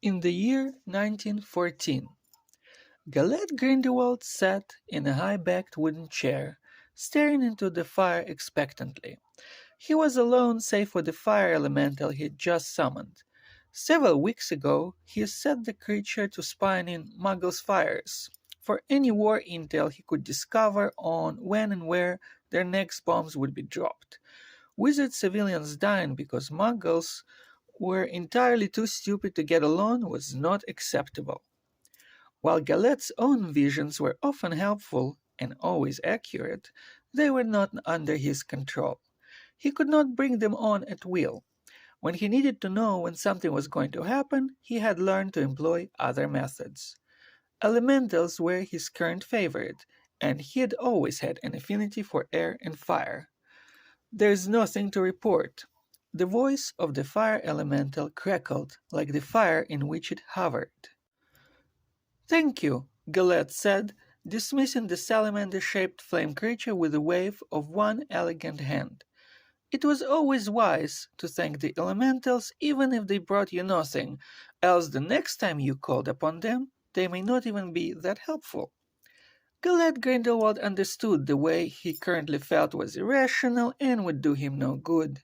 In the year 1914, Gellert Grindelwald sat in a high-backed wooden chair, staring into the fire expectantly. He was alone save for the fire elemental he had just summoned. Several weeks ago, he set the creature to spying in Muggles' fires for any war intel he could discover on when and where their next bombs would be dropped. Wizard civilians dying because Muggles were entirely too stupid to get along was not acceptable. While Galet's own visions were often helpful and always accurate, they were not under his control. He could not bring them on at will. When he needed to know when something was going to happen, he had learned to employ other methods. Elementals were his current favorite, and he had always had an affinity for air and fire. "There is nothing to report." The voice of the fire elemental crackled like the fire in which it hovered. "Thank you," Gellert said, dismissing the salamander-shaped flame creature with a wave of one elegant hand. "It was always wise to thank the elementals even if they brought you nothing, else the next time you called upon them, they may not even be that helpful." Gellert Grindelwald understood the way he currently felt was irrational and would do him no good.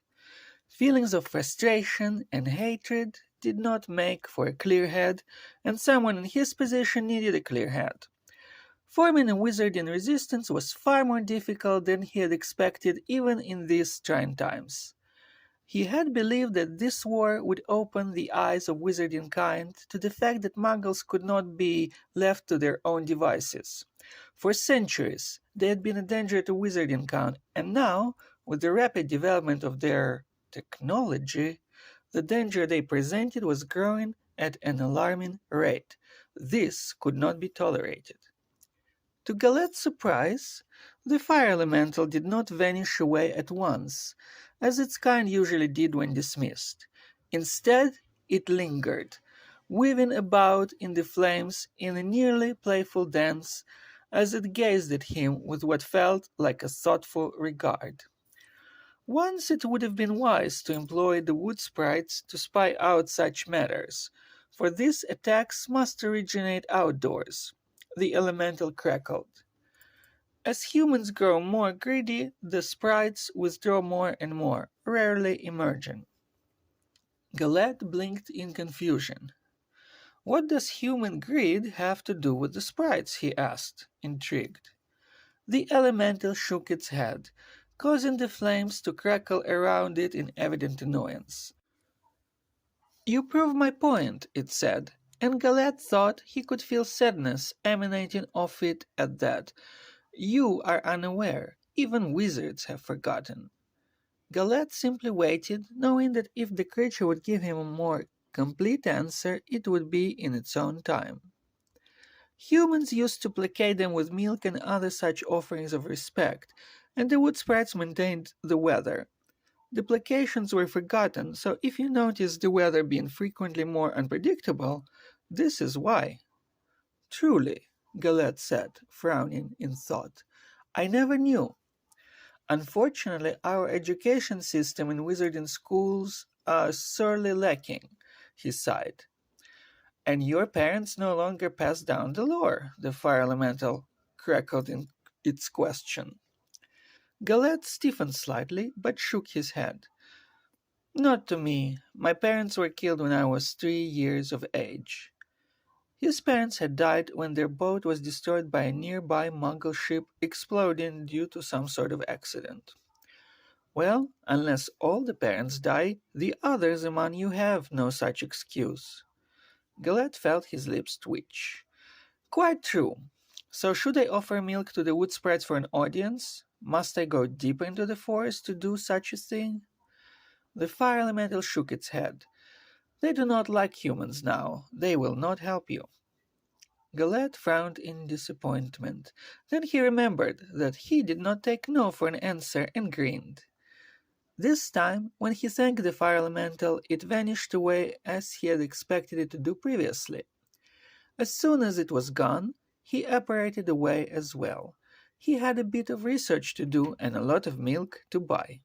Feelings of frustration and hatred did not make for a clear head, and someone in his position needed a clear head. Forming a wizarding resistance was far more difficult than he had expected even in these trying times. He had believed that this war would open the eyes of wizarding kind to the fact that Muggles could not be left to their own devices. For centuries, they had been a danger to wizarding kind, and now, with the rapid development of their technology, the danger they presented was growing at an alarming rate. This could not be tolerated. To Galet's surprise, the fire elemental did not vanish away at once, as its kind usually did when dismissed. Instead, it lingered, weaving about in the flames in a nearly playful dance as it gazed at him with what felt like a thoughtful regard. Once it would have been wise to employ the wood sprites to spy out such matters, for these attacks must originate outdoors. The elemental crackled. As humans grow more greedy, the sprites withdraw more and more, rarely emerging. Gellert blinked in confusion. "What does human greed have to do with the sprites?" he asked, intrigued. The elemental shook its head, causing the flames to crackle around it in evident annoyance. "You prove my point," it said, and Gellert thought he could feel sadness emanating off it at that. "You are unaware. Even wizards have forgotten." Gellert simply waited, knowing that if the creature would give him a more complete answer, it would be in its own time. Humans used to placate them with milk and other such offerings of respect, and the wood sprites maintained the weather. The placations were forgotten, so if you notice the weather being frequently more unpredictable, this is why. "Truly," Gellert said, frowning in thought, "I never knew. Unfortunately, our education system in wizarding schools are sorely lacking," he sighed. "And your parents no longer pass down the lore," the fire elemental crackled in its question. Gellert stiffened slightly, but shook his head. "Not to me. My parents were killed when I was 3 years of age." His parents had died when their boat was destroyed by a nearby Muggle ship exploding due to some sort of accident. "Well, unless all the parents die, the others among you have no such excuse." Gellert felt his lips twitch. "Quite true. So should I offer milk to the wood sprites for an audience? Must I go deeper into the forest to do such a thing?" The fire elemental shook its head. "They do not like humans now. They will not help you." Gellert frowned in disappointment. Then he remembered that he did not take no for an answer and grinned. This time, when he thanked the fire elemental, it vanished away as he had expected it to do previously. As soon as it was gone, he apparated away as well. He had a bit of research to do and a lot of milk to buy.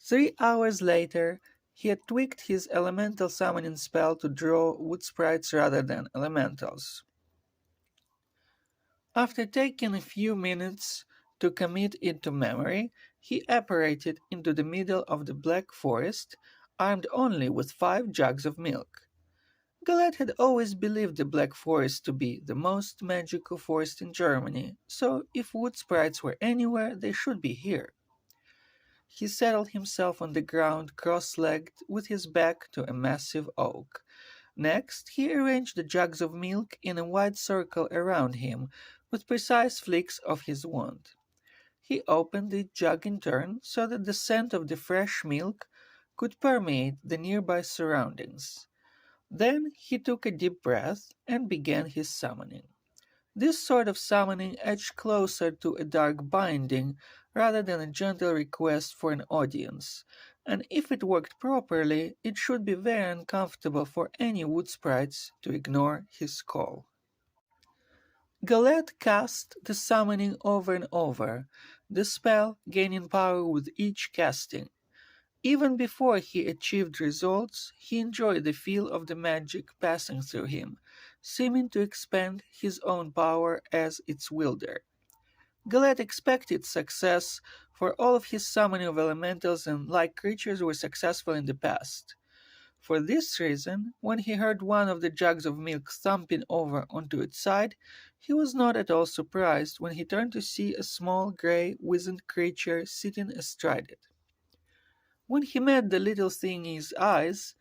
3 hours later, He had tweaked his elemental summoning spell to draw wood sprites rather than elementals. After taking a few minutes to commit it to memory, he apparated into the middle of the Black Forest, armed only with 5 jugs of milk. Gellert had always believed the Black Forest to be the most magical forest in Germany, so if wood sprites were anywhere, they should be here. He settled himself on the ground cross-legged with his back to a massive oak. Next, he arranged the jugs of milk in a wide circle around him, with precise flicks of his wand. He opened each jug in turn so that the scent of the fresh milk could permeate the nearby surroundings. Then he took a deep breath and began his summoning. This sort of summoning edged closer to a dark binding rather than a gentle request for an audience, and if it worked properly, it should be very uncomfortable for any wood sprites to ignore his call. Gellert cast the summoning over and over, the spell gaining power with each casting. Even before he achieved results, he enjoyed the feel of the magic passing through him, seeming to expand his own power as its wielder. Gellert expected success, for all of his summoning of elementals and like creatures were successful in the past. For this reason, when he heard one of the jugs of milk thumping over onto its side, he was not at all surprised when he turned to see a small, grey, wizened creature sitting astride it. When he met the little thingy's eyes,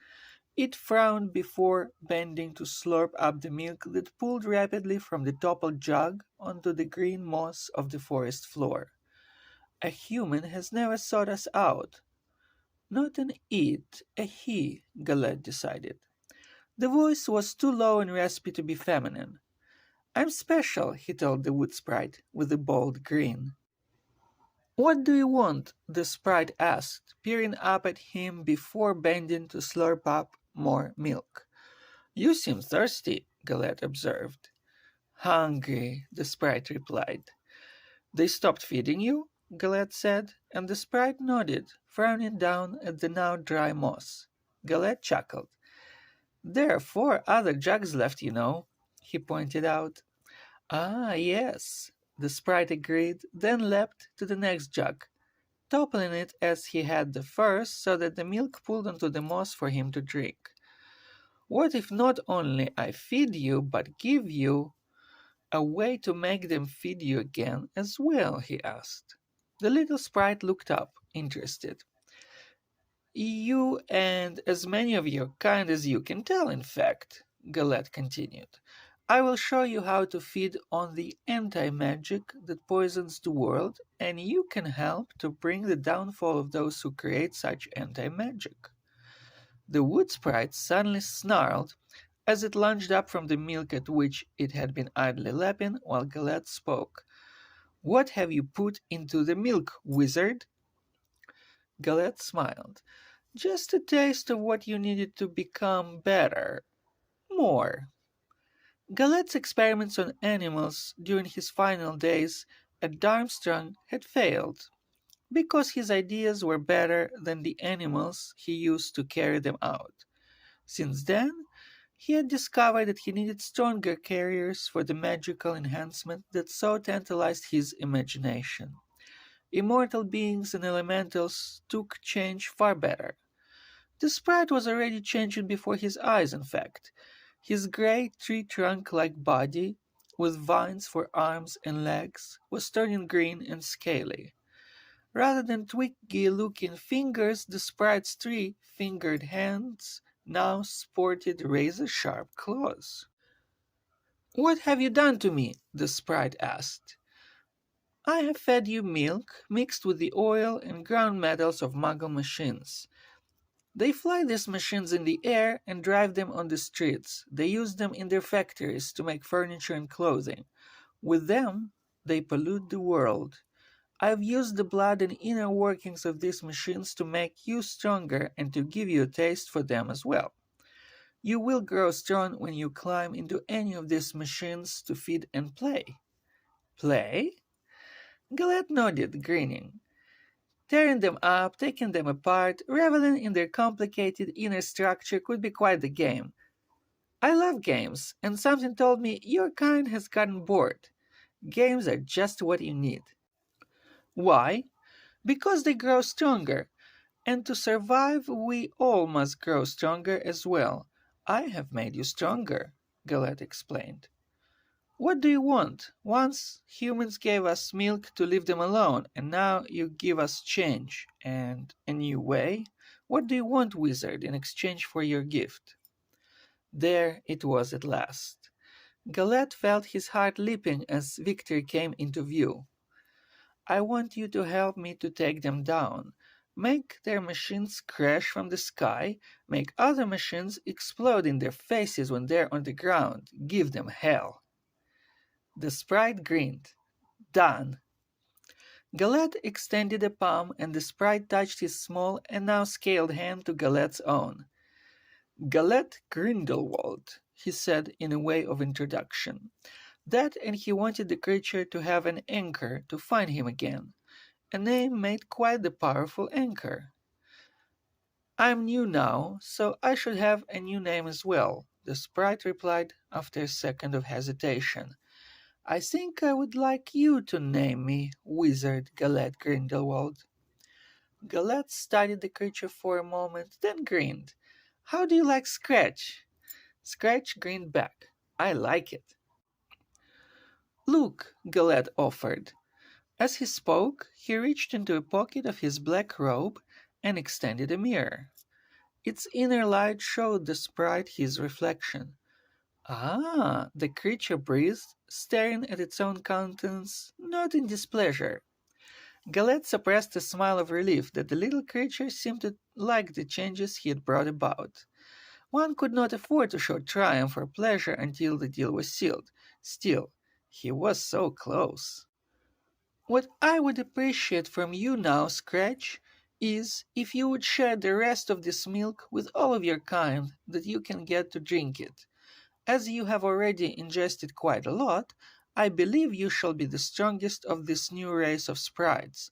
it frowned before bending to slurp up the milk that pooled rapidly from the toppled jug onto the green moss of the forest floor. A human has never sought us out. Not an it, a he, Gellert decided. The voice was too low and raspy to be feminine. I'm special, he told the wood sprite, with a bold grin. What do you want? The sprite asked, peering up at him before bending to slurp up more milk. You seem thirsty, Gellert observed. Hungry, the sprite replied. They stopped feeding you? Gellert said, and the sprite nodded, frowning down at the now dry moss. Gellert chuckled. There are 4 other jugs left, you know, he pointed out. Ah, yes, the sprite agreed, then leapt to the next jug, toppling it as he had the first so that the milk pooled onto the moss for him to drink. What if not only I feed you, but give you a way to make them feed you again as well? He asked. The little sprite looked up, interested. You and as many of your kind as you can tell, in fact, Gellert continued. I will show you how to feed on the anti-magic that poisons the world, and you can help to bring the downfall of those who create such anti-magic. The wood sprite suddenly snarled as it lunged up from the milk at which it had been idly lapping while Gellert spoke. What have you put into the milk, wizard? Gellert smiled. Just a taste of what you needed to become better. More. Gellert's experiments on animals during his final days at Darmstrang had failed, because his ideas were better than the animals he used to carry them out. Since then, he had discovered that he needed stronger carriers for the magical enhancement that so tantalized his imagination. Immortal beings and elementals took change far better. The sprite was already changing before his eyes, in fact. His grey tree-trunk-like body, with vines for arms and legs, was turning green and scaly. Rather than twiggy-looking fingers, the sprite's 3-fingered hands now sported razor-sharp claws. What have you done to me? The sprite asked. I have fed you milk mixed with the oil and ground metals of Muggle machines. They fly these machines in the air and drive them on the streets. They use them in their factories to make furniture and clothing. With them, they pollute the world. I've used the blood and inner workings of these machines to make you stronger and to give you a taste for them as well. You will grow strong when you climb into any of these machines to feed and play. Play? Gellert nodded, grinning. Tearing them up, taking them apart, reveling in their complicated inner structure could be quite the game. I love games, and something told me your kind has gotten bored. Games are just what you need. Why? Because they grow stronger, and to survive, we all must grow stronger as well. I have made you stronger, Gellert explained. What do you want? Once humans gave us milk to leave them alone, and now you give us change and a new way? What do you want, wizard, in exchange for your gift? There it was at last. Gellert felt his heart leaping as victory came into view. I want you to help me to take them down. Make their machines crash from the sky, make other machines explode in their faces when they're on the ground. Give them hell. The sprite grinned. Done. Gellert extended a palm, and the sprite touched his small and now scaled hand to Gellert's own. Gellert Grindelwald, he said in a way of introduction. That, and he wanted the creature to have an anchor to find him again. A name made quite the powerful anchor. I'm new now, so I should have a new name as well, the sprite replied after a second of hesitation. I think I would like you to name me Wizard Gellert Grindelwald. Gellert studied the creature for a moment, then grinned. How do you like Scratch? Scratch grinned back. I like it. Look, Gellert offered. As he spoke, he reached into a pocket of his black robe and extended a mirror. Its inner light showed the sprite his reflection. Ah, the creature breathed, staring at its own countenance, not in displeasure. Gellert suppressed a smile of relief that the little creature seemed to like the changes he had brought about. One could not afford to show triumph or pleasure until the deal was sealed. Still, he was so close. What I would appreciate from you now, Scratch, is if you would share the rest of this milk with all of your kind that you can get to drink it. As you have already ingested quite a lot, I believe you shall be the strongest of this new race of sprites.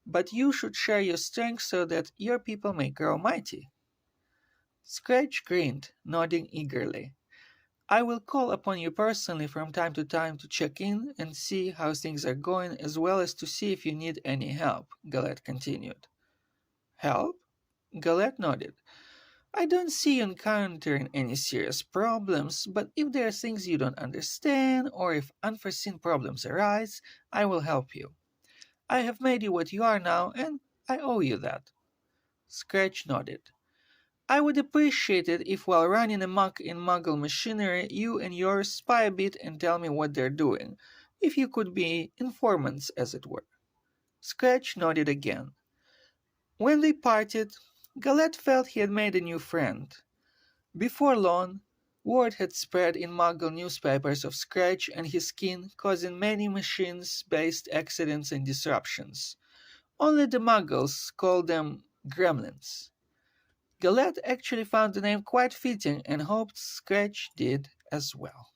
But you should share your strength so that your people may grow mighty. Scratch grinned, nodding eagerly. I will call upon you personally from time to time to check in and see how things are going, as well as to see if you need any help, Gellert continued. Help? Gellert nodded. I don't see you encountering any serious problems, but if there are things you don't understand, or if unforeseen problems arise, I will help you. I have made you what you are now, and I owe you that. Scratch nodded. I would appreciate it if while running amok in Muggle machinery, you and yours spy a bit and tell me what they're doing, if you could be informants, as it were. Scratch nodded again. When they parted, Gellert felt he had made a new friend. Before long, word had spread in Muggle newspapers of Scratch and his kin causing many machines-based accidents and disruptions. Only the Muggles called them Gremlins. Gellert actually found the name quite fitting and hoped Scratch did as well.